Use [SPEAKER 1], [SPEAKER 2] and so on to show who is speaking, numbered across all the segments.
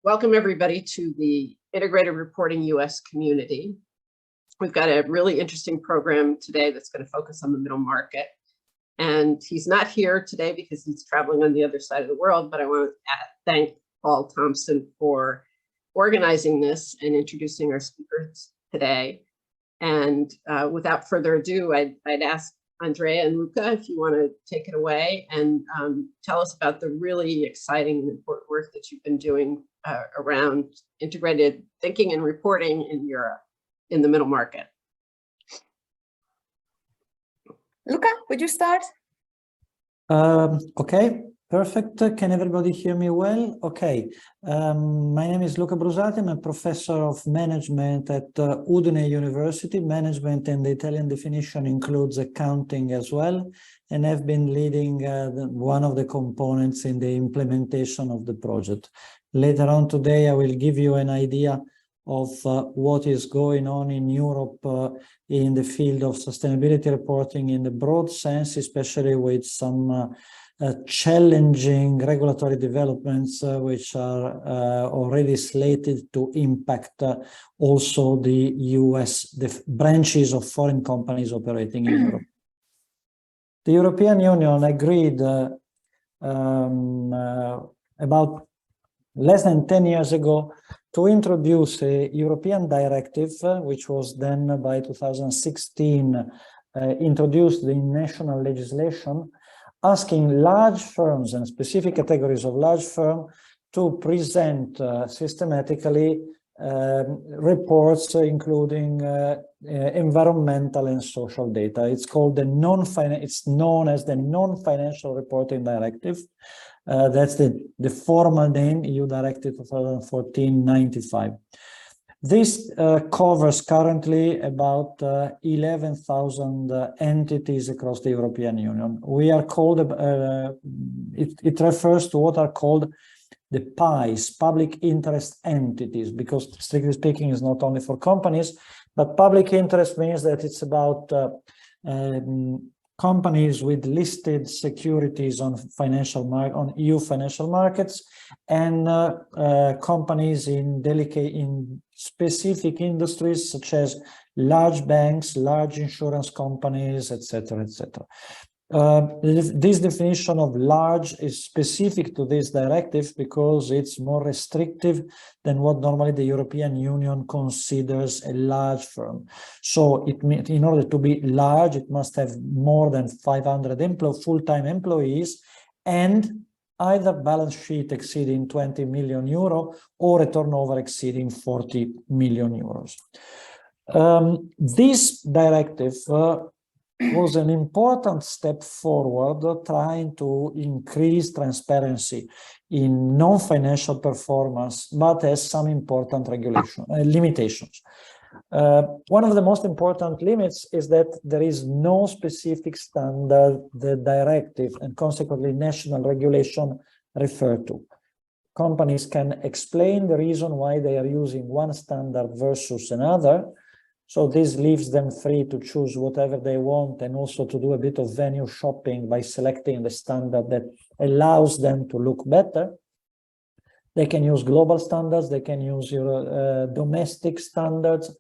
[SPEAKER 1] Welcome everybody to the Integrated Reporting U.S. community. We've got a really interesting program today that's going to focus on the middle market. And he's not here today because he's traveling on the other side of the world, but I want to thank Paul Thompson for organizing this and introducing our speakers today. And without further ado, I'd ask Andrea and Luca, if you want to take it away and tell us about the really exciting and important work that you've been doing around integrated thinking and reporting in Europe in the middle market.
[SPEAKER 2] Luca, would you start?
[SPEAKER 3] Okay, perfect. Can everybody hear me well? Okay. My name is Luca Brusati. I'm a professor of management at Udine University. Management in the Italian definition includes accounting as well, and I've been leading one of the components in the implementation of the project. Later on today, I will give you an idea of what is going on in Europe in the field of sustainability reporting in the broad sense, especially with some challenging regulatory developments which are already slated to impact also the US, the branches of foreign companies operating in Europe. The European Union agreed about less than 10 years ago to introduce a European directive, which was then by 2016 introduced in national legislation, asking large firms and specific categories of large firms to present systematically reports including environmental and social data. It's called the it's known as the Non-Financial Reporting Directive. That's the formal name, EU Directive 2014/95. This covers currently about 11,000 entities across the European Union. We are called, it refers to what are called the PIEs, public interest entities, because strictly speaking is not only for companies, but public interest means that it's about companies with listed securities on on EU financial markets, and companies in specific industries such as large banks, large insurance companies, etc., etc. This definition of large is specific to this directive because it's more restrictive than what normally the European Union considers a large firm. So in order to be large, it must have more than 500 full-time employees and either balance sheet exceeding 20 million euro or a turnover exceeding 40 million euros. This directive was an important step forward trying to increase transparency in non-financial performance, but has some important limitations. One of the most important limits is that there is no specific standard the directive and consequently national regulation refer to. Companies can explain the reason why they are using one standard versus another. So this leaves them free to choose whatever they want and also to do a bit of venue shopping by selecting the standard that allows them to look better. They can use global standards, they can use domestic standards.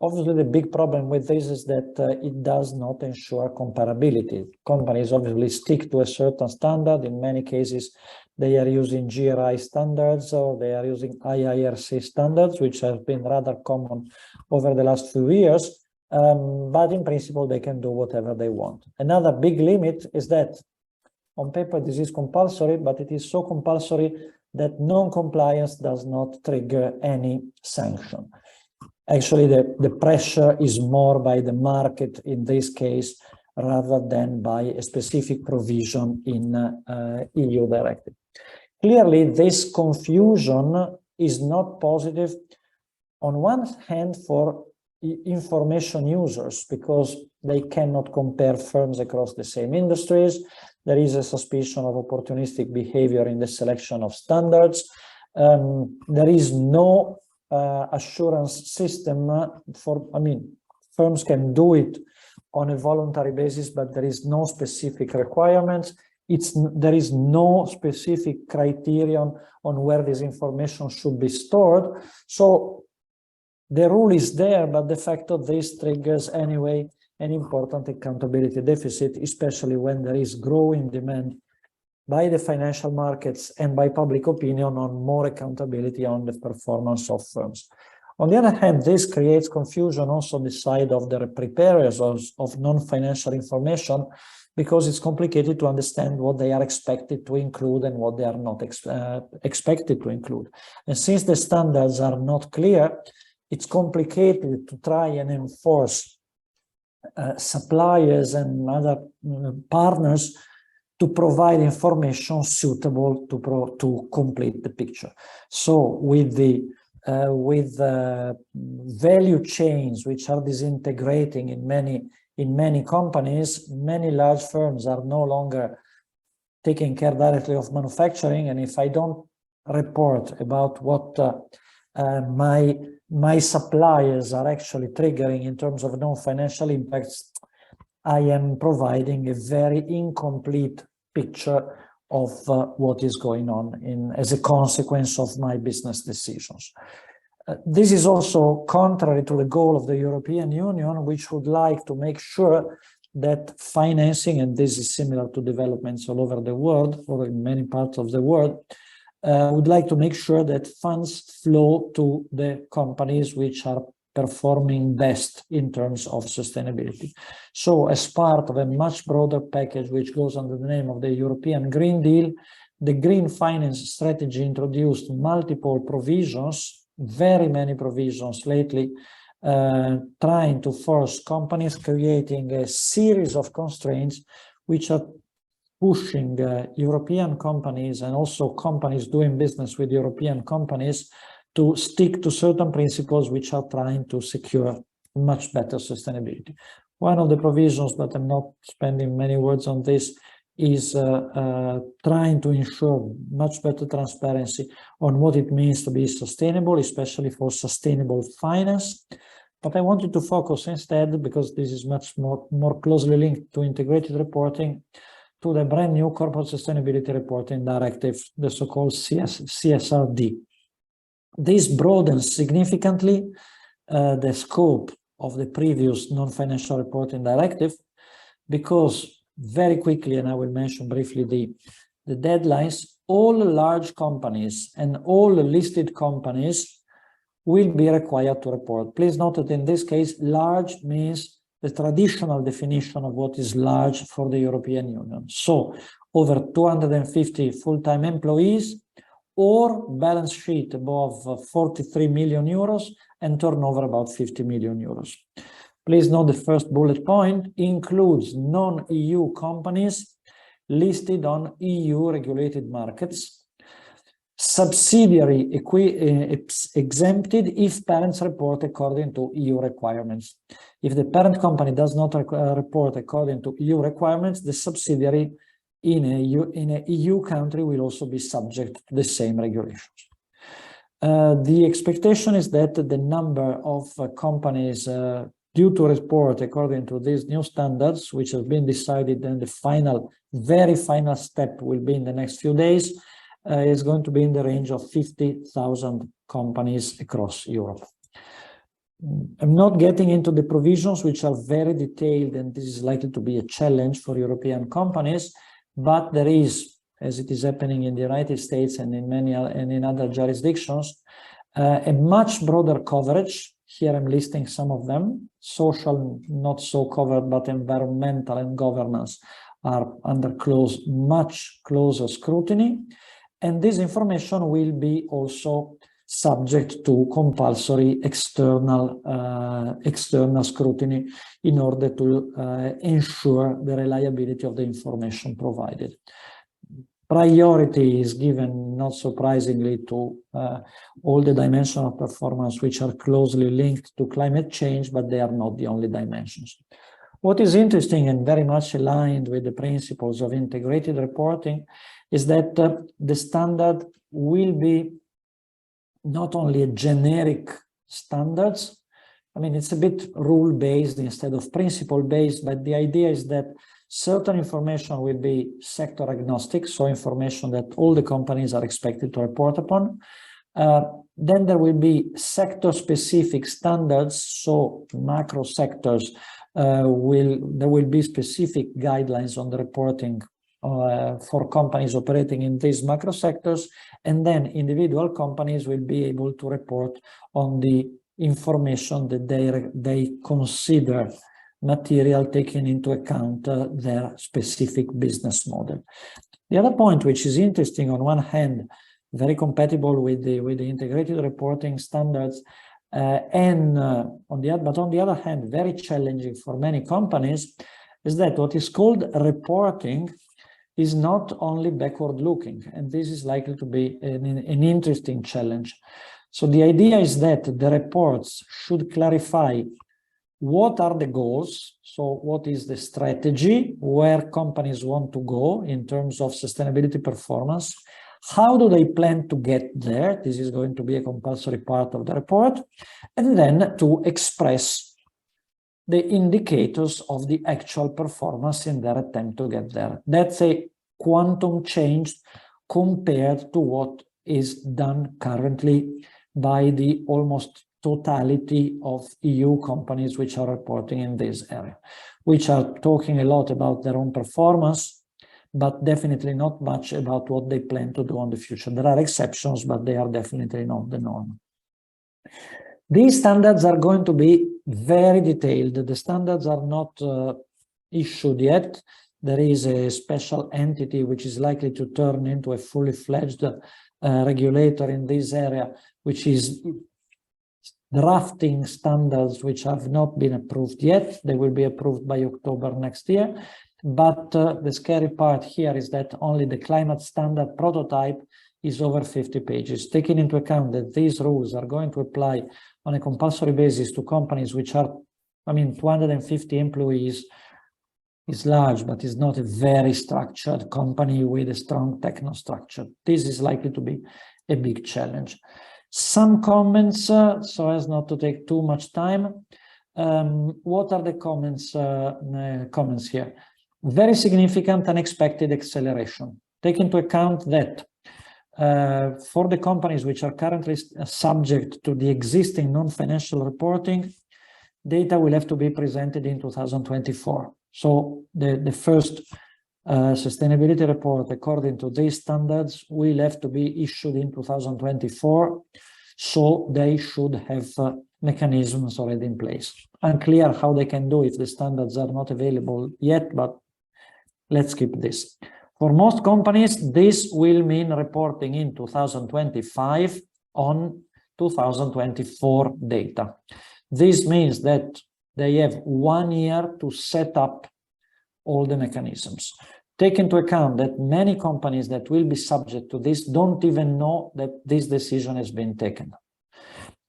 [SPEAKER 3] Obviously, the big problem with this is that it does not ensure comparability. Companies obviously stick to a certain standard. In many cases, they are using GRI standards or they are using IIRC standards, which have been rather common over the last few years. But in principle, they can do whatever they want. Another big limit is that on paper, this is compulsory, but it is so compulsory that non-compliance does not trigger any sanction. Actually, the pressure is more by the market in this case, rather than by a specific provision in EU directive. Clearly, this confusion is not positive on one hand for information users because they cannot compare firms across the same industries. There is a suspicion of opportunistic behavior in the selection of standards. There is no assurance system for, firms can do it on a voluntary basis, but there is no specific requirements. there is no specific criterion on where this information should be stored. So the rule is there, but the fact of this triggers anyway an important accountability deficit, especially when there is growing demand by the financial markets and by public opinion on more accountability on the performance of firms. On the other hand, this creates confusion also on the side of the preparers of non-financial information, because it's complicated to understand what they are expected to include and what they are not expected to include. And since the standards are not clear, it's complicated to try and enforce suppliers and other partners to provide information suitable to complete the picture. So with the value chains which are disintegrating in many companies, many large firms are no longer taking care directly of manufacturing. And if I don't report about what my suppliers are actually triggering in terms of non-financial impacts, I am providing a very incomplete picture of what is going on as a consequence of my business decisions. This is also contrary to the goal of the European Union, which would like to make sure that financing, and this is similar to developments all over the world or in many parts of the world, would like to make sure that funds flow to the companies which are performing best in terms of sustainability. So as part of a much broader package which goes under the name of the European Green Deal, the Green Finance Strategy introduced multiple provisions, very many provisions lately, trying to force companies, creating a series of constraints which are pushing European companies and also companies doing business with European companies to stick to certain principles which are trying to secure much better sustainability. One of the provisions, but I'm not spending many words on this, is trying to ensure much better transparency on what it means to be sustainable, especially for sustainable finance. But I wanted to focus instead, because this is much more closely linked to integrated reporting, to the brand new Corporate Sustainability Reporting Directive, the so-called CSRD. This broadens significantly the scope of the previous non-financial reporting directive, because very quickly, and I will mention briefly the deadlines, all large companies and all listed companies will be required to report. Please note that in this case, large means the traditional definition of what is large for the European Union. So over 250 full-time employees, or balance sheet above 43 million euros and turnover about 50 million euros. Please note the first bullet point includes non-EU companies listed on EU regulated markets, subsidiary exempted if parents report according to EU requirements. If the parent company does not report according to EU requirements, the subsidiary in a EU country will also be subject to the same regulations. The expectation is that the number of companies due to report according to these new standards, which have been decided, and the very final step will be in the next few days, is going to be in the range of 50,000 companies across Europe. I'm not getting into the provisions, which are very detailed, and this is likely to be a challenge for European companies. But there is, as it is happening in the United States and in other jurisdictions, a much broader coverage. Here I'm listing some of them. Social, not so covered, but environmental and governance are under much closer scrutiny. And this information will be also subject to compulsory external scrutiny in order to ensure the reliability of the information provided. Priority is given, not surprisingly, to all the dimensions of performance which are closely linked to climate change, but they are not the only dimensions. What is interesting and very much aligned with the principles of integrated reporting is that the standard will be not only a generic standards. I mean, it's a bit rule-based instead of principle-based, but the idea is that Certain information will be sector agnostic, so information that all the companies are expected to report upon. Then there will be sector-specific standards, so macro sectors there will be specific guidelines on the reporting for companies operating in these macro sectors, and then individual companies will be able to report on the information that they consider material, taking into account their specific business model. The other point, which is interesting, on one hand, very compatible with the integrated reporting standards, on the other hand, very challenging for many companies, is that what is called reporting is not only backward-looking, and this is likely to be an interesting challenge. So the idea is that the reports should clarify what are the goals, so what is the strategy, where companies want to go in terms of sustainability performance, how do they plan to get there, this is going to be a compulsory part of the report, and then to express the indicators of the actual performance in their attempt to get there. That's a quantum change compared to what is done currently by the almost totality of EU companies which are reporting in this area, which are talking a lot about their own performance, but definitely not much about what they plan to do in the future. There are exceptions, but they are definitely not the norm. These standards are going to be very detailed. The standards are not issued yet. There is a special entity which is likely to turn into a fully fledged regulator in this area, which is drafting standards which have not been approved yet. They will be approved by October next year. But the scary part here is that only the climate standard prototype is over 50 pages. Taking into account that these rules are going to apply on a compulsory basis to companies which are, 250 employees is large, but is not a very structured company with a strong techno structure. This is likely to be a big challenge. Some comments, so as not to take too much time. What are the comments here? Very significant unexpected acceleration. Take into account that for the companies which are currently subject to the existing non-financial reporting, data will have to be presented in 2024. So the first sustainability report, according to these standards, will have to be issued in 2024. So they should have mechanisms already in place. Unclear how they can do if the standards are not available yet, but let's keep this. For most companies, this will mean reporting in 2025 on 2024 data. This means that they have 1 year to set up all the mechanisms. Take into account that many companies that will be subject to this don't even know that this decision has been taken.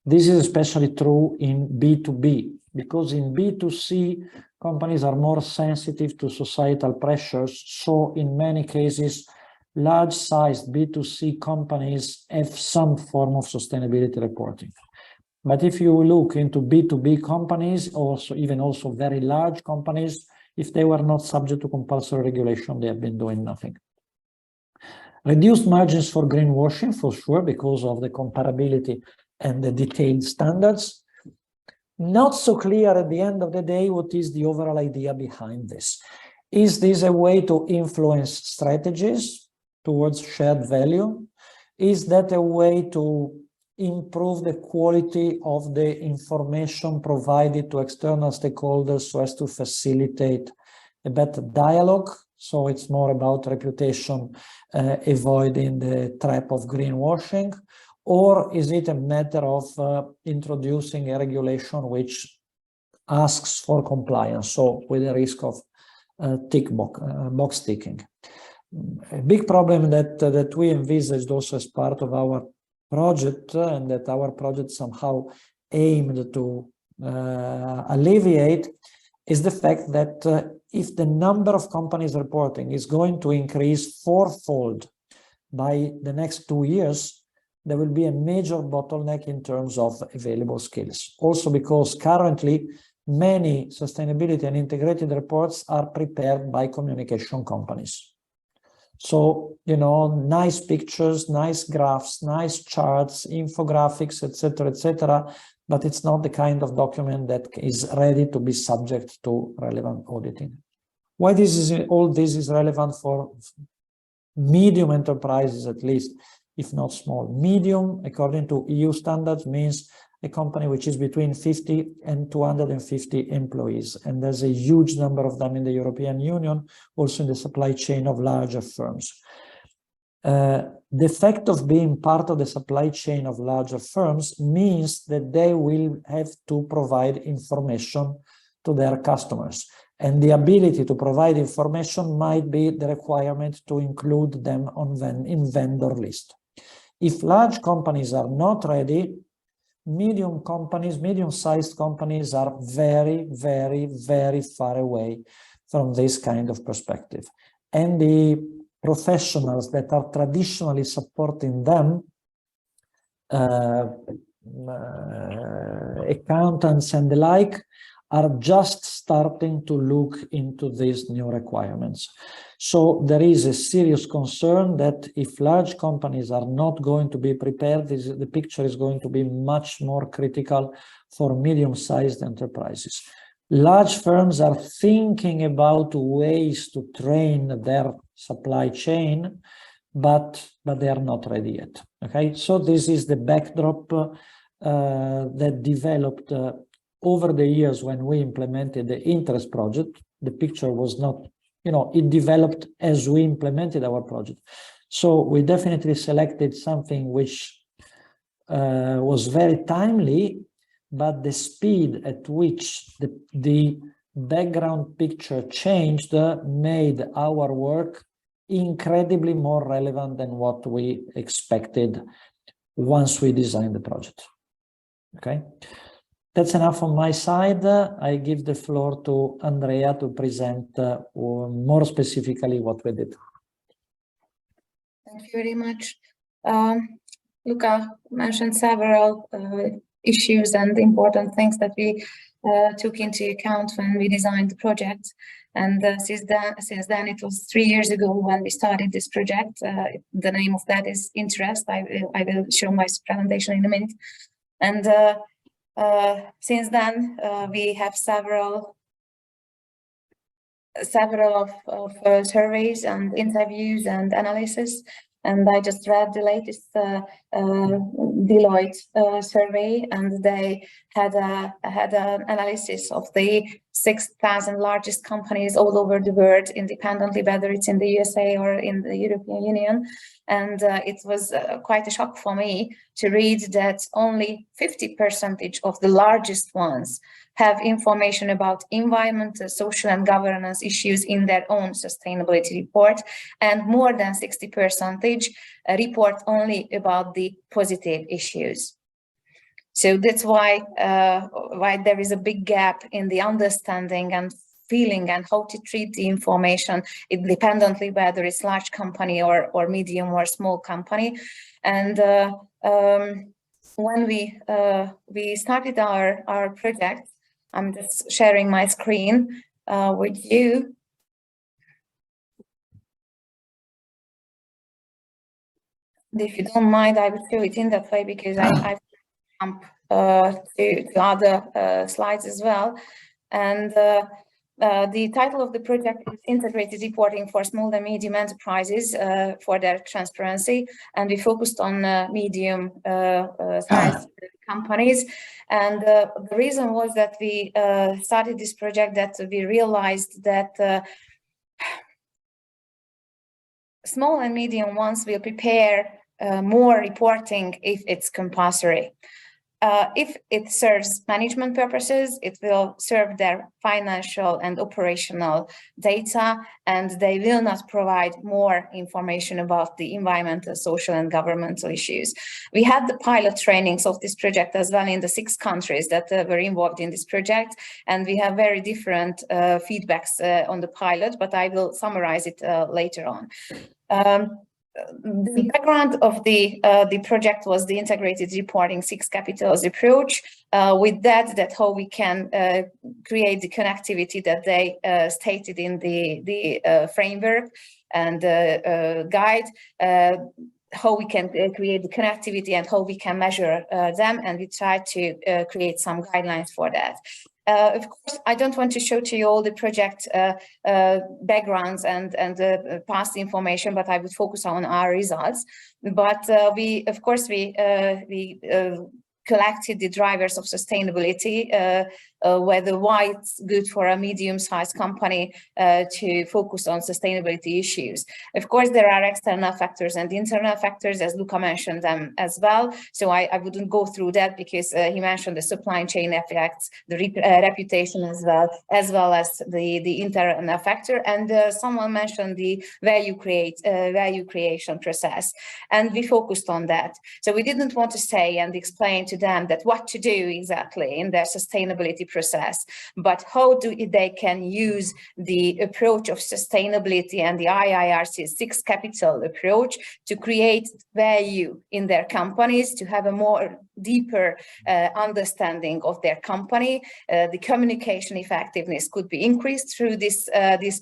[SPEAKER 3] This is especially true in B2B, because in B2C, companies are more sensitive to societal pressures. So in many cases, large-sized B2C companies have some form of sustainability reporting. But if you look into B2B companies, even very large companies, if they were not subject to compulsory regulation, they have been doing nothing. Reduced margins for greenwashing, for sure, because of the comparability and the detailed standards. Not so clear at the end of the day what is the overall idea behind this. Is this a way to influence strategies towards shared value? Is that a way to improve the quality of the information provided to external stakeholders so as to facilitate a better dialogue? So it's more about reputation, avoiding the trap of greenwashing. Or is it a matter of introducing a regulation which asks for compliance, so with a risk of box ticking? A big problem that we envisaged also as part of our project, and that our project somehow aimed to alleviate, is the fact that if the number of companies reporting is going to increase fourfold by the next 2 years, there will be a major bottleneck in terms of available skills. Also because currently many sustainability and integrated reports are prepared by communication companies. So, you know, nice pictures, nice graphs, nice charts, infographics, etc., but it's not the kind of document that is ready to be subject to relevant auditing. Why all this is relevant for medium enterprises, at least, if not small. Medium, according to EU standards, means a company which is between 50 and 250 employees. And there's a huge number of them in the European Union, also in the supply chain of larger firms. The fact of being part of the supply chain of larger firms means that they will have to provide information to their customers. And the ability to provide information might be the requirement to include them in vendor list. If large companies are not ready, medium-sized companies are very, very, very far away from this kind of perspective. And the professionals that are traditionally supporting them, accountants and the like, are just starting to look into these new requirements. So there is a serious concern that if large companies are not going to be prepared, the picture is going to be much more critical for medium-sized enterprises. Large firms are thinking about ways to train their supply chain, but they are not ready yet. Okay, so this is the backdrop that developed over the years when we implemented the interest project. The picture was not, you know, it developed as we implemented our project. So we definitely selected something which was very timely, but the speed at which the background picture changed made our work incredibly more relevant than what we expected once we designed the project. Okay. That's enough on my side. I give the floor to Andrea to present more specifically what we did.
[SPEAKER 2] Thank you very much. Luca mentioned several issues and important things that we took into account when we designed the project. And since then, it was 3 years ago when we started this project. The name of that is Interest. I will show my presentation in a minute. And since then, we have several of surveys and interviews and analysis. And I just read the latest Deloitte survey, and they had an analysis of the 6,000 largest companies all over the world, independently, whether it's in the USA or in the European Union. And it was quite a shock for me to read that only 50% of the largest ones have information about environmental, social, and governance issues in their own sustainability report, and more than 60% report only about the positive issues. So that's why there is a big gap in the understanding and feeling and how to treat the information independently, whether it's large company or medium or small company. And when we started our project, I'm just sharing my screen with you. If you don't mind, I will show it in that way because I've jumped to other slides as well. And the title of the project is Integrated Reporting for Small and Medium Enterprises for their transparency. And we focused on medium-sized companies. And the reason was that we started this project, that we realized that small and medium ones will prepare more reporting if it's compulsory. If it serves management purposes, it will serve their financial and operational data, and they will not provide more information about the environmental, social, and governmental issues. We had the pilot trainings of this project as well in the 6 countries that were involved in this project, and we have very different feedbacks on the pilot, but I will summarize it later on. the background of the project was the integrated reporting 6 capitals approach. With that how we can create the connectivity that they stated in the framework and guide, how we can create the connectivity and how we can measure them, and we try to create some guidelines for that. Of course, I don't want to show to you all the project backgrounds and past information, but I would focus on our results. But we collected the drivers of sustainability, why it's good for a medium-sized company to focus on sustainability issues. Of course, there are external factors and internal factors, as Luca mentioned them as well. So I wouldn't go through that because he mentioned the supply chain effects, the reputation as well as the internal factor. And someone mentioned the value creation process, and we focused on that. So we didn't want to say and explain to them that what to do exactly in their sustainability process, but how they can use the approach of sustainability and the IIRC 6 capital approach to create value in their companies, to have a more deeper understanding of their company. The communication effectiveness could be increased through this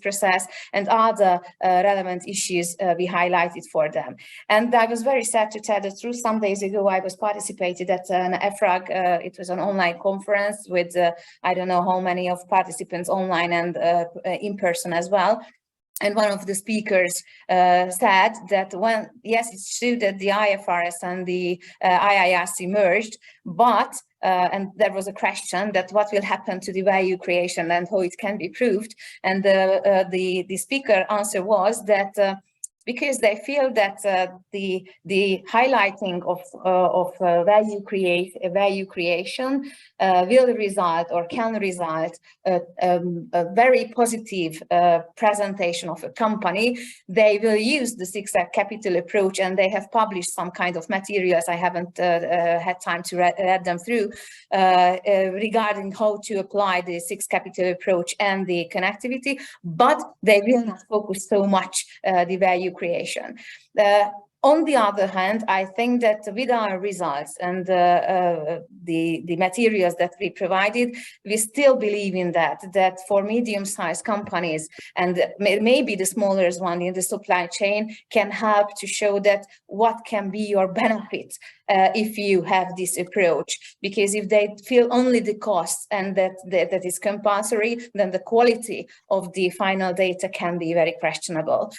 [SPEAKER 2] process, and other relevant issues we highlighted for them. And I was very sad to tell the truth. Some days ago, I was participated at an EFRAG. It was an online conference with I don't know how many of participants online and in person as well. And one of the speakers said that yes, it's true that the IFRS and the IIRC merged, but and there was a question that what will happen to the value creation and how it can be proved. And the speaker answer was that because they feel that the highlighting of value creation will result or can result a very positive presentation of a company. They will use the 6 capital approach, and they have published some kind of materials. I haven't had time to read them through regarding how to apply the 6 capital approach and the connectivity, but they will not focus so much the value creation. On the other hand, I think that with our results and the materials that we provided, we still believe in that for medium-sized companies and maybe the smaller one in the supply chain can help to show that what can be your benefit if you have this approach. Because if they feel only the costs and that is compulsory, then the quality of the final data can be very questionable.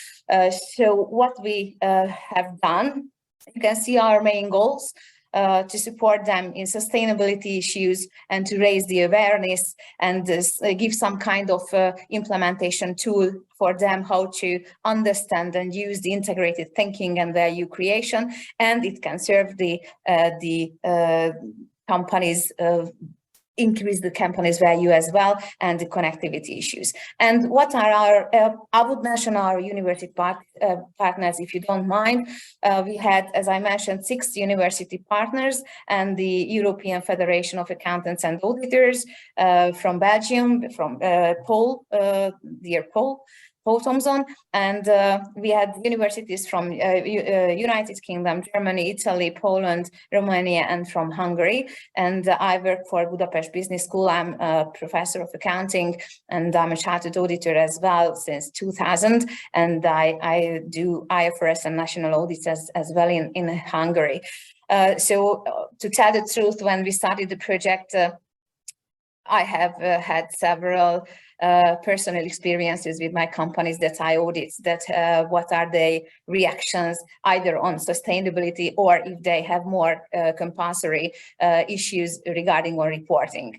[SPEAKER 2] So what we have done, you can see our main goals. To support them in sustainability issues and to raise the awareness and give some kind of implementation tool for them how to understand and use the integrated thinking and value creation, and it can serve the companies increase the company's value as well, and the connectivity issues. And what are our, I would mention our university partners, if you don't mind. We had, as I mentioned, 6 university partners and the European Federation of Accountants and Auditors from Belgium, from dear Paul Thompson, and we had universities from United Kingdom, Germany, Italy, Poland, Romania, and from Hungary. And I work for Budapest Business School. I'm a professor of accounting, and I'm a chartered auditor as well since 2000. And I do IFRS and national audits as well in Hungary. So to tell the truth, when we started the project, I have had several personal experiences with my companies that I audit, that what are the reactions either on sustainability or if they have more compulsory issues regarding on reporting.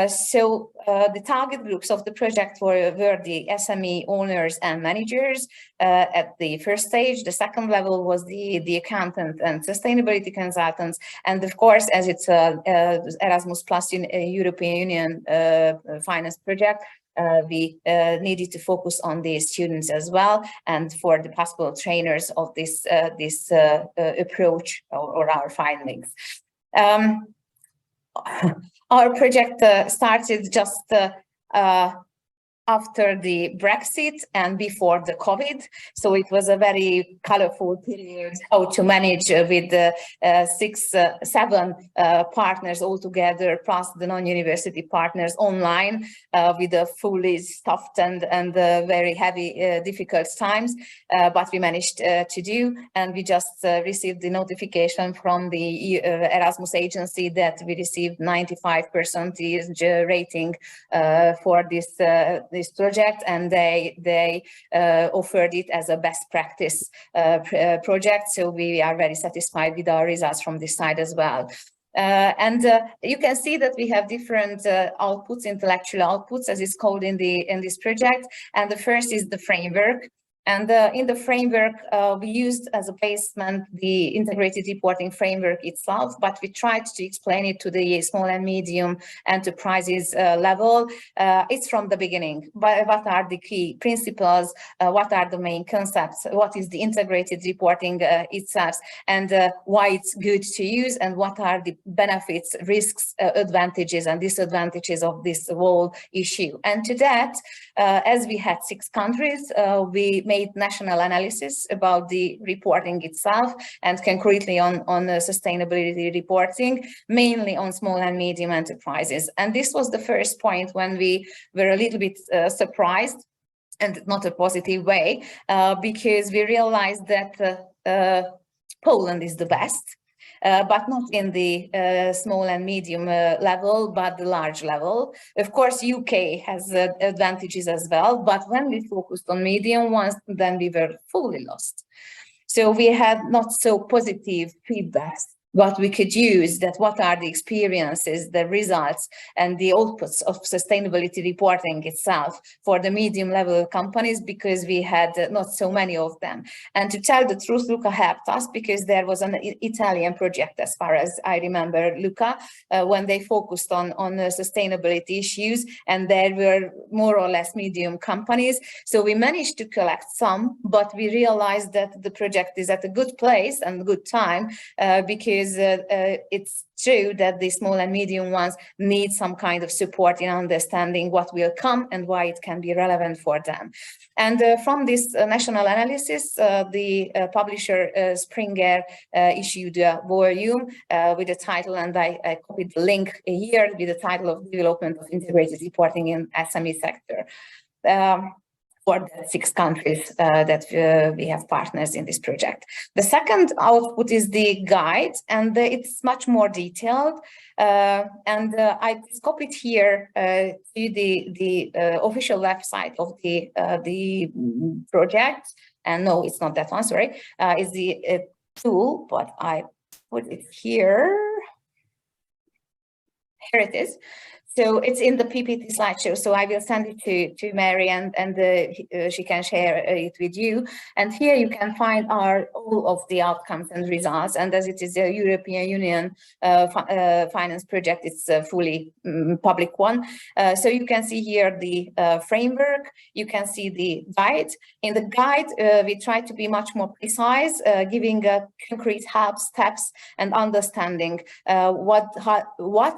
[SPEAKER 2] So the target groups of the project were the SME owners and managers at the first stage. The second level was the accountant and sustainability consultants. And of course, as it's Erasmus Plus European Union finance project, we needed to focus on the students as well, and for the possible trainers of this approach or our findings. Our project started just after the Brexit and before the COVID. So it was a very colorful period how to manage with the seven partners altogether, plus the non-university partners online with a fully stuffed and very heavy, difficult times. But we managed to do, and we just received the notification from the ERASMUS agency that we received 95% rating for this project, and they offered it as a best practice project. So we are very satisfied with our results from this side as well. And you can see that we have different outputs, intellectual outputs, as it's called in this project. And the first is the framework. And in the framework, we used as a placement the integrated reporting framework itself, but we tried to explain it to the small and medium enterprises level. It's from the beginning. But what are the key principles? What are the main concepts? What is the integrated reporting itself? And why it's good to use? And what are the benefits, risks, advantages, and disadvantages of this whole issue? And to that, as we had 6 countries, we made national analysis about the reporting itself, and concretely on sustainability reporting, mainly on small and medium enterprises. And this was the first point when we were a little bit surprised, and not a positive way, because we realized that Poland is the best. But not in the small and medium level, but the large level. Of course, UK has advantages as well, but when we focused on medium ones, then we were fully lost. So we had not so positive feedbacks what we could use, that what are the experiences, the results, and the outputs of sustainability reporting itself for the medium level companies, because we had not so many of them. And to tell the truth, Luca helped us, because there was an Italian project, as far as I remember, Luca, when they focused on sustainability issues, and there were more or less medium companies. So we managed to collect some, but we realized that the project is at a good place and good time, because it's true that the small and medium ones need some kind of support in understanding what will come and why it can be relevant for them. And from this national analysis, the publisher Springer issued a volume with the title, and I copied the link here with the title of Development of Integrated Reporting in SME Sector. For the 6 countries that we have partners in this project. The second output is the guide, and it's much more detailed. And I copied here to the official website of the project. And no, it's not that one, sorry. It's the tool, but I put it here. Here it is. So it's in the PPT slideshow. So I will send it to Mary, and she can share it with you. And here you can find all of the outcomes and results. And as it is a European Union finance project, it's a fully public one. So you can see here the framework. You can see the guide. In the guide, we try to be much more precise, giving concrete help, steps, and understanding what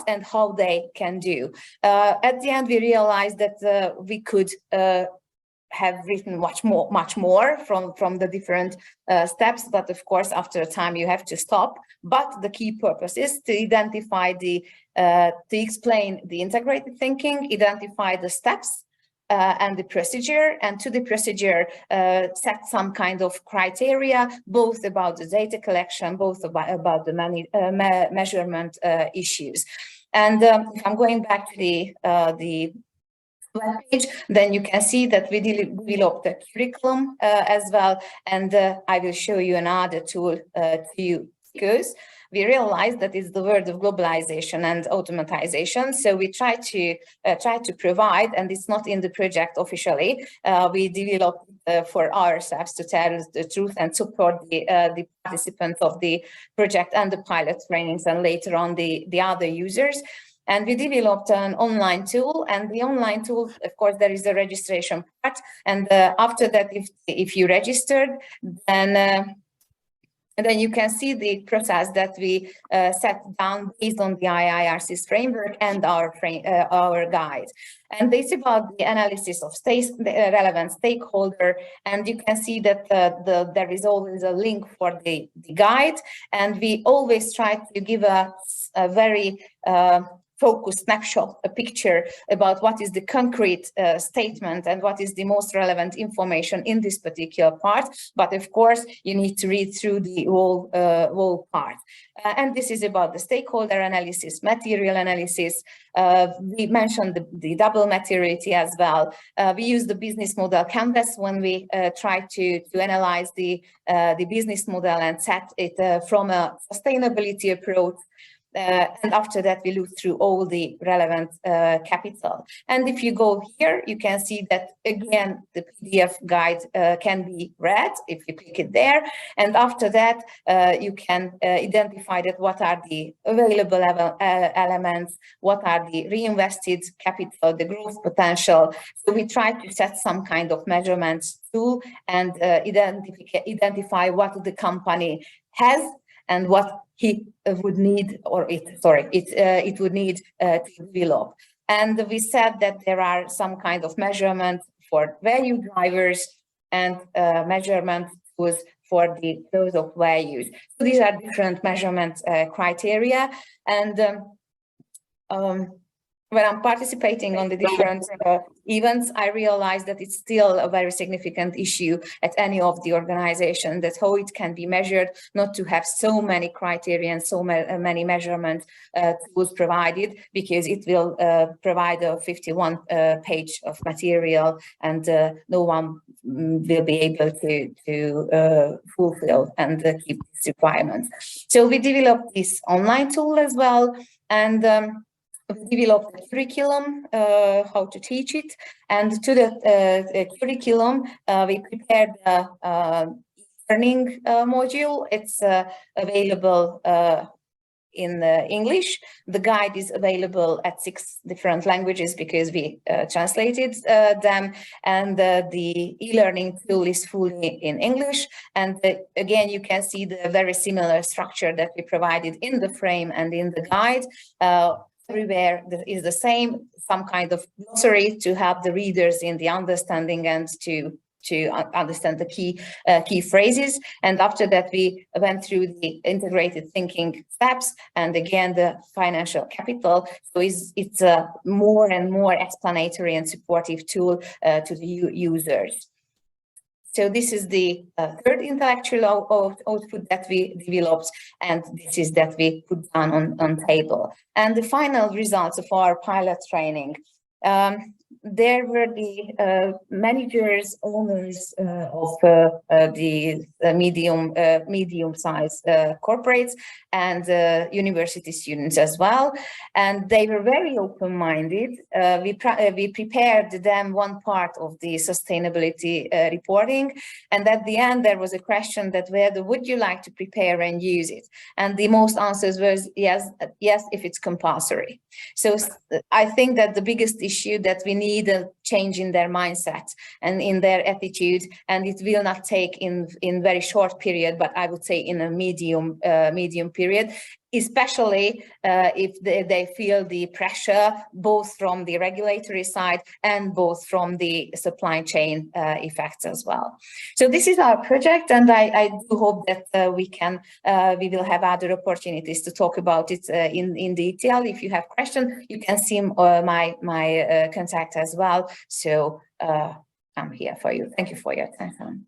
[SPEAKER 2] and how they can do. At the end, we realized that we could have written much more from the different steps, but of course, after a time, you have to stop. But the key purpose is to identify to explain the integrated thinking, identify the steps, and the procedure, and to the procedure set some kind of criteria, both about the data collection, both about the measurement issues. And if I'm going back to the webpage, then you can see that we developed a curriculum as well, and I will show you another tool to you, because we realized that it's the world of globalization and automatization. So we try to provide, and it's not in the project officially. We developed for ourselves to tell the truth and support the participants of the project and the pilot trainings, and later on the other users. And we developed an online tool, and the online tool, of course, there is a registration part. And after that, if you registered, then And then you can see the process that we set down based on the IIRC's framework and our guide. And it's about the analysis of the relevant stakeholder. And you can see that there is always a link for the guide. And we always try to give a very focused snapshot, a picture about what is the concrete statement and what is the most relevant information in this particular part. But of course, you need to read through the whole part. And this is about the stakeholder analysis, material analysis. We mentioned the double materiality as well. We use the business model canvas when we try to analyze the business model and set it from a sustainability approach. And after that, we look through all the relevant capital. And if you go here, you can see that, again, the PDF guide can be read if you click it there. And after that, you can identify that what are the available elements, what are the reinvested capital, the growth potential. So we try to set some kind of measurement tool and identify what the company has and what he would need, or it would need to develop. And we said that there are some kind of measurement for value drivers and measurement tools for the those of values. So these are different measurement criteria. And when I'm participating on the different events, I realize that it's still a very significant issue at any of the organizations, that how it can be measured, not to have so many criteria and so many measurement tools provided, because it will provide a 51 page of material, and no one will be able to fulfill and keep these requirements. So we developed this online tool as well, and we developed a curriculum, how to teach it, and to the curriculum, we prepared a learning module. It's available in English. The guide is available at 6 different languages because we translated them, and the e-learning tool is fully in English. And again, you can see the very similar structure that we provided in the frame and in the guide. Everywhere is the same, some kind of glossary to help the readers in the understanding and to understand the key phrases. And after that, we went through the integrated thinking steps, and again the financial capital. So it's a more and more explanatory and supportive tool to the users. So this is the third intellectual output that we developed, and this is that we put down on table. And the final results of our pilot training. There were the managers, owners of the medium-sized corporates and university students as well, and they were very open-minded. We prepared them one part of the sustainability reporting, and at the end there was a question that whether would you like to prepare and use it, and the most answers was yes if it's compulsory. So I think that the biggest issue that we need a change in their mindset and in their attitude, and it will not take in very short period, but I would say in a medium period, especially if they feel the pressure both from the regulatory side and both from the supply chain effects as well. So this is our project, and I do hope that we will have other opportunities to talk about it in detail. If you have questions, you can see my contact as well. So I'm here for you. Thank you for your attention.